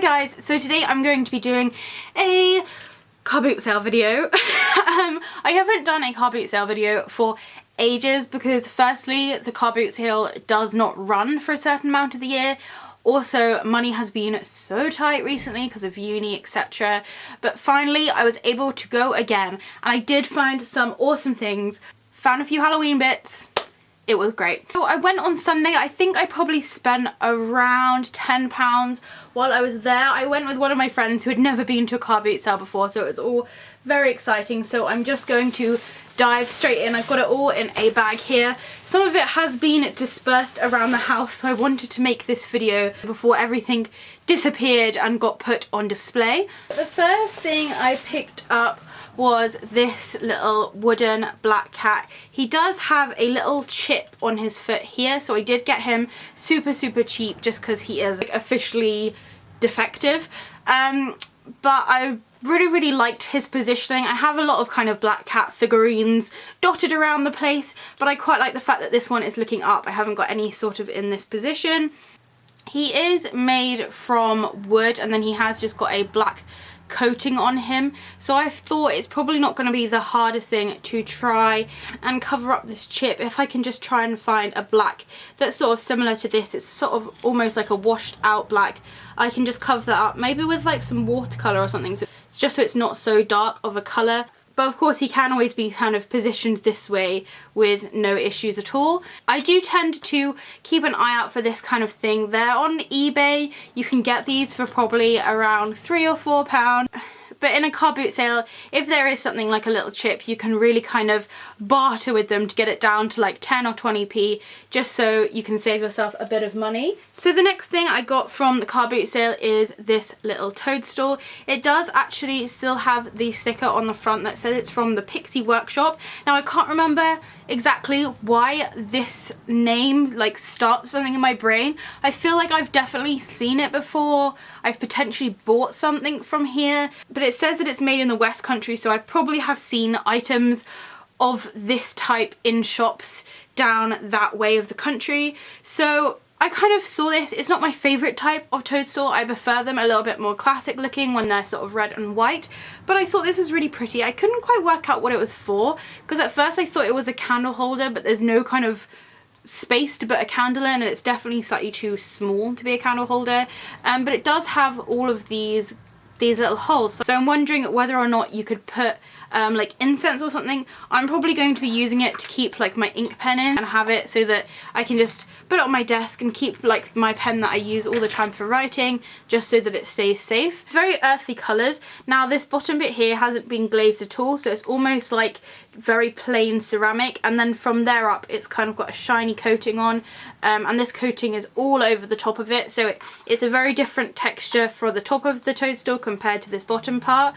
guys, so today I'm going to be doing a car boot sale video. I haven't done a car boot sale video for ages because firstly the car boot sale does not run for a certain amount of the year. Also, money has been so tight recently because of uni, etc. But finally I was able to go again and I did find some awesome things. Found a few Halloween bits. It was great. So I went on Sunday. I think I probably spent around £10 while I was there. I went with one of my friends who had never been to a car boot sale before, so it was all very exciting. So I'm just going to dive straight in. I've got it all in a bag here. Some of it has been dispersed around the house, so I wanted to make this video before everything disappeared and got put on display. The first thing I picked up was this little wooden black cat. He does have a little chip on his foot here, so I did get him super cheap just because he is like officially defective. But I really liked his positioning. I have a lot of kind of black cat figurines dotted around the place, but I quite like the fact that this one is looking up. I haven't got any sort of in this position. He is made from wood and then he has just got a black coating on him, so I thought it's probably not going to be the hardest thing to try and cover up this chip if I can just try and find a black that's sort of similar to this. It's sort of almost like a washed out black. I can just cover that up maybe with like some watercolour or something, so it's just so it's not so dark of a colour. But of course he can always be kind of positioned this way with no issues at all. I do tend to keep an eye out for this kind of thing. They're on eBay. You can get these for probably around £3 or £4. But in a car boot sale, if there is something like a little chip, you can really kind of barter with them to get it down to like 10 or 20p, just so you can save yourself a bit of money. So the next thing I got from the car boot sale is this little Toadstool. It does actually still have the sticker on the front that says it's from the Pixie Workshop. Now I can't remember exactly why this name like starts something in my brain. I feel like I've definitely seen it before. I've potentially bought something from here, but it says that it's made in the West Country, so I probably have seen items of this type in shops down that way of the country. So I kind of saw this. It's not my favourite type of Toadstool. I prefer them a little bit more classic looking when they're sort of red and white, but I thought this was really pretty. I couldn't quite work out what it was for because at first I thought it was a candle holder, but there's no kind of space to put a candle in and it's definitely slightly too small to be a candle holder. But it does have all of these little holes, so I'm wondering whether or not you could put like incense or something. I'm probably going to be using it to keep like my ink pen in and have it so that I can just put it on my desk and keep like my pen that I use all the time for writing, just so that it stays safe. It's very earthy colours. Now this bottom bit here hasn't been glazed at all, so it's almost like very plain ceramic, and then from there up it's kind of got a shiny coating on, and this coating is all over the top of it, so it's a very different texture for the top of the Toadstool compared to this bottom part.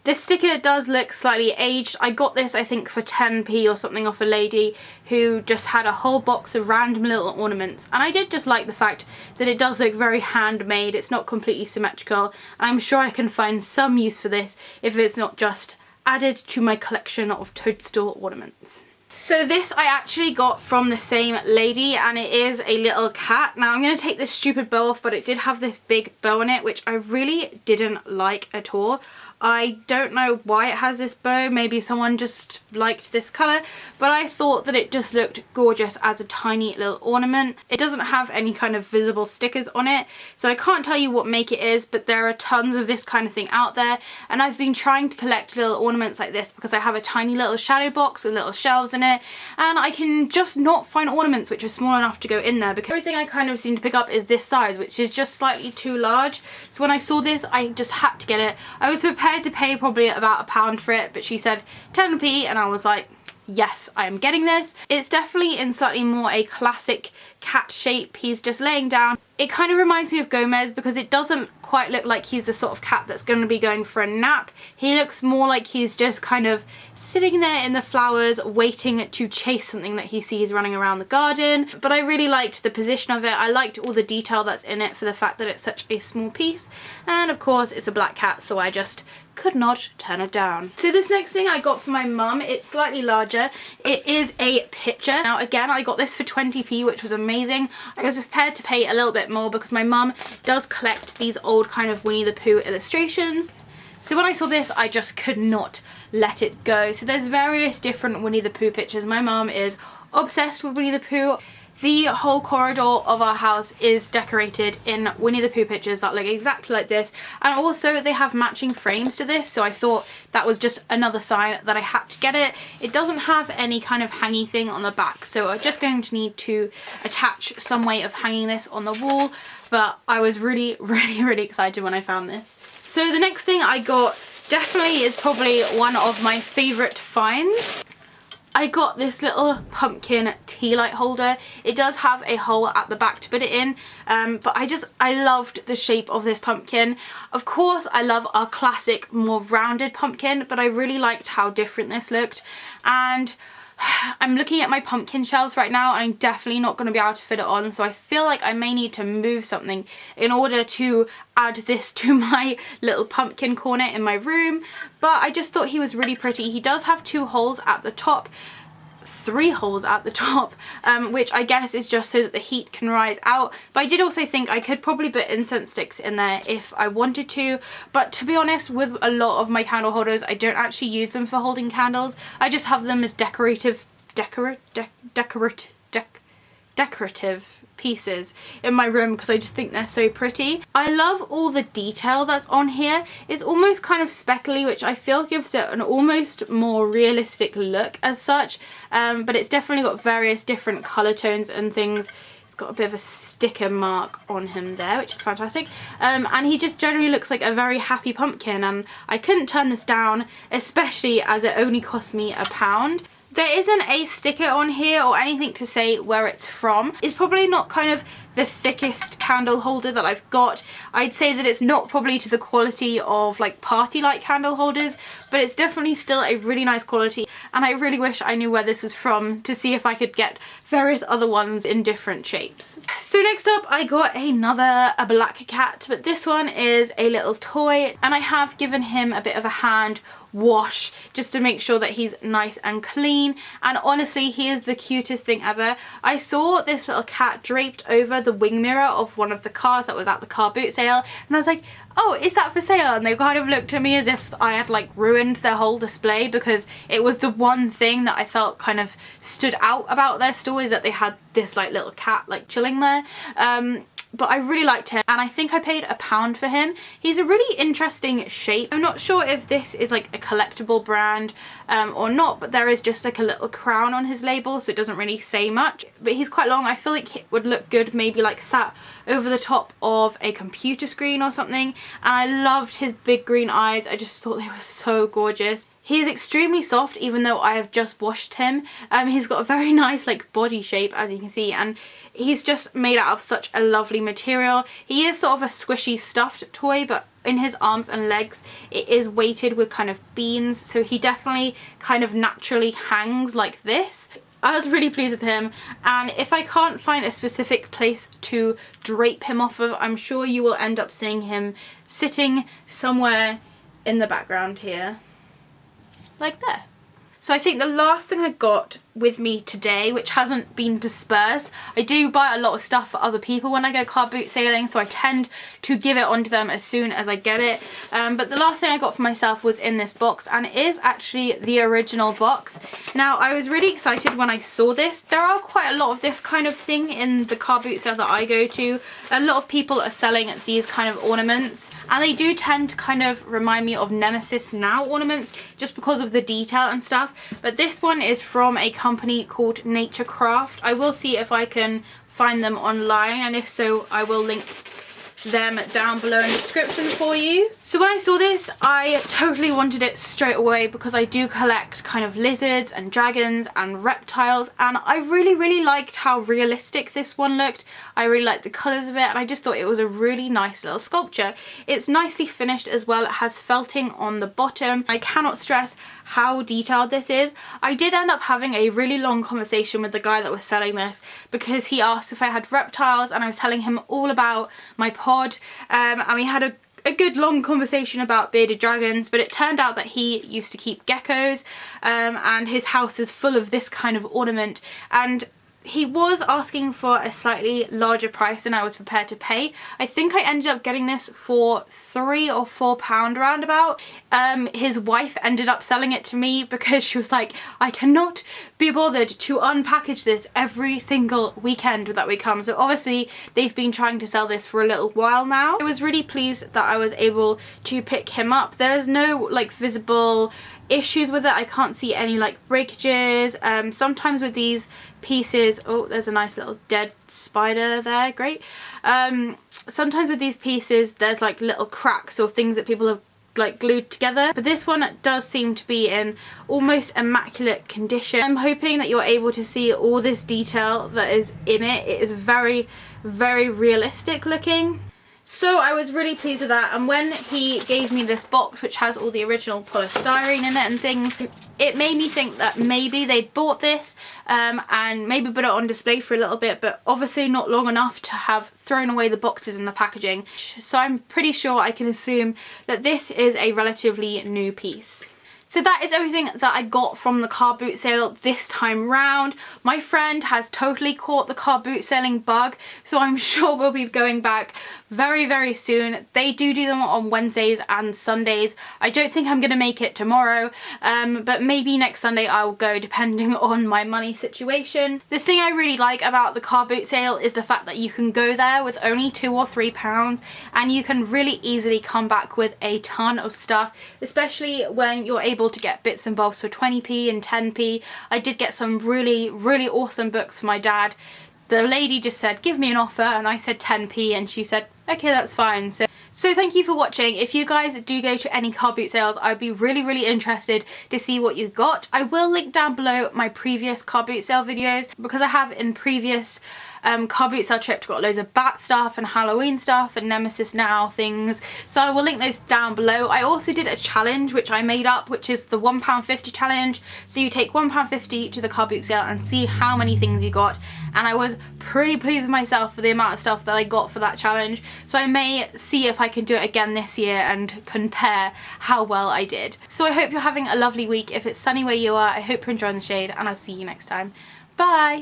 This sticker does look slightly aged. I got this I think for 10p or something off a lady who just had a whole box of random little ornaments, and I did just like the fact that it does look very handmade. It's not completely symmetrical, and I'm sure I can find some use for this if it's not just added to my collection of Toadstool ornaments. So this I actually got from the same lady, and it is a little cat. Now I'm going to take this stupid bow off, but it did have this big bow on it which I really didn't like at all. I don't know why it has this bow, maybe someone just liked this colour, but I thought that it just looked gorgeous as a tiny little ornament. It doesn't have any kind of visible stickers on it, so I can't tell you what make it is, but there are tons of this kind of thing out there, and I've been trying to collect little ornaments like this because I have a tiny little shadow box with little shelves in it, and I can just not find ornaments which are small enough to go in there because everything I kind of seem to pick up is this size, which is just slightly too large. So when I saw this I just had to get it. I was prepared to pay probably about £1 for it, but she said 10p and I was like, yes, I am getting this. It's definitely in slightly more a classic cat shape. He's just laying down. It kind of reminds me of Gomez because it doesn't quite look like he's the sort of cat that's going to be going for a nap. He looks more like he's just kind of sitting there in the flowers waiting to chase something that he sees running around the garden. But I really liked the position of it. I liked all the detail that's in it for the fact that it's such a small piece, and of course it's a black cat, so I just could not turn it down. So this next thing I got for my mum, it's slightly larger. It is a picture. Now again, I got this for 20p, which was amazing. I was prepared to pay a little bit bit more because my mum does collect these old kind of Winnie the Pooh illustrations. So when I saw this, I just could not let it go. So there's various different Winnie the Pooh pictures. My mum is obsessed with Winnie the Pooh. The whole corridor of our house is decorated in Winnie the Pooh pictures that look exactly like this, and also they have matching frames to this, so I thought that was just another sign that I had to get it. It doesn't have any kind of hangy thing on the back, so I'm just going to need to attach some way of hanging this on the wall, but I was really excited when I found this. So the next thing I got definitely is probably one of my favourite finds. I got this little pumpkin tea light holder. It does have a hole at the back to put it in, but I loved the shape of this pumpkin. Of course, I love our classic, more rounded pumpkin, but I really liked how different this looked. And I'm looking at my pumpkin shelves right now, and I'm definitely not going to be able to fit it on, so I feel like I may need to move something in order to add this to my little pumpkin corner in my room. But I just thought he was really pretty. He does have 2 holes at the top, 3 holes at the top, which I guess is just so that the heat can rise out. But I did also think I could probably put incense sticks in there if I wanted to, but to be honest, with a lot of my candle holders, I don't actually use them for holding candles. I just have them as decorative pieces in my room because I just think they're so pretty. I love all the detail that's on here. It's almost kind of speckly, which I feel gives it an almost more realistic look as such, but it's definitely got various different colour tones and things. It's got a bit of a sticker mark on him there, which is fantastic, and he just generally looks like a very happy pumpkin, and I couldn't turn this down, especially as it only cost me £1. There isn't a sticker on here or anything to say where it's from. It's probably not kind of the thickest candle holder that I've got. I'd say that it's not probably to the quality of like party light candle holders, but it's definitely still a really nice quality, and I really wish I knew where this was from to see if I could get various other ones in different shapes. So next up I got a black cat, but this one is a little toy, and I have given him a bit of a hand wash just to make sure that he's nice and clean, and honestly he is the cutest thing ever. I saw this little cat draped over the wing mirror of one of the cars that was at the car boot sale, and I was like, oh, is that for sale? And they kind of looked at me as if I had like ruined their whole display, because it was the one thing that I felt kind of stood out about their store, is that they had this like little cat like chilling there. But I really liked him, and I think I paid £1 for him. He's a really interesting shape. I'm not sure if this is like a collectible brand or not, but there is just like a little crown on his label, so it doesn't really say much. But he's quite long. I feel like it would look good maybe like sat over the top of a computer screen or something. And I loved his big green eyes. I just thought they were so gorgeous. He is extremely soft, even though I have just washed him. He's got a very nice like body shape, as you can see, and he's just made out of such a lovely material. He is sort of a squishy stuffed toy, but in his arms and legs it is weighted with kind of beans, so he definitely kind of naturally hangs like this. I was really pleased with him, and if I can't find a specific place to drape him off of, I'm sure you will end up seeing him sitting somewhere in the background here. Like there. So I think the last thing I got with me today, which hasn't been dispersed, I do buy a lot of stuff for other people when I go car boot sailing, so I tend to give it onto them as soon as I get it. But the last thing I got for myself was in this box, and it is actually the original box. Now I was really excited when I saw this. There are quite a lot of this kind of thing in the car boot sale that I go to. A lot of people are selling these kind of ornaments, and they do tend to kind of remind me of Nemesis Now ornaments just because of the detail and stuff. But this one is from a company called Nature Craft. I will see if I can find them online, and if so I will link them down below in the description for you. So when I saw this, I totally wanted it straight away because I do collect kind of lizards and dragons and reptiles, and I really liked how realistic this one looked. I really liked the colours of it, and I just thought it was a really nice little sculpture. It's nicely finished as well. It has felting on the bottom. I cannot stress how detailed this is. I did end up having a really long conversation with the guy that was selling this because he asked if I had reptiles, and I was telling him all about my pod, and we had a good long conversation about bearded dragons, but it turned out that he used to keep geckos, and his house is full of this kind of ornament, and he was asking for a slightly larger price than I was prepared to pay. I think I ended up getting this for £3 or £4 roundabout. His wife ended up selling it to me because she was like, I cannot be bothered to unpackage this every single weekend that we come. So obviously they've been trying to sell this for a little while now. I was really pleased that I was able to pick him up. There's no like visible issues with it. I can't see any like breakages. Sometimes with these pieces, oh, there's a nice little dead spider there, great. Sometimes with these pieces there's like little cracks or things that people have like glued together, but this one does seem to be in almost immaculate condition. I'm hoping that you're able to see all this detail that is in it. It is very, very realistic looking. So I was really pleased with that, and when he gave me this box which has all the original polystyrene in it and things, it made me think that maybe they'd bought this and maybe put it on display for a little bit, but obviously not long enough to have thrown away the boxes and the packaging. So I'm pretty sure I can assume that this is a relatively new piece. So that is everything that I got from the car boot sale this time round. My friend has totally caught the car boot selling bug, so I'm sure we'll be going back very, very soon. They do them on Wednesdays and Sundays. I don't think I'm going to make it tomorrow, but maybe next Sunday I'll go, depending on my money situation. The thing I really like about the car boot sale is the fact that you can go there with only £2 or £3 and you can really easily come back with a ton of stuff, especially when you're able to get bits and bobs for 20p and 10p. I did get some really, really awesome books for my dad. The lady just said, give me an offer, and I said 10p, and she said, okay, that's fine. So thank you for watching. If you guys do go to any car boot sales, I'd be really, really interested to see what you got. I will link down below my previous car boot sale videos, because I have in previous car boot sale trips got loads of bat stuff and Halloween stuff and Nemesis Now things, so I will link those down below. I also did a challenge which I made up, which is the £1.50 challenge. So you take £1.50 to the car boot sale and see how many things you got, and I was pretty pleased with myself for the amount of stuff that I got for that challenge. So I may see if I can do it again this year and compare how well I did. So I hope you're having a lovely week. If it's sunny where you are, I hope you're enjoying the shade, and I'll see you next time. Bye!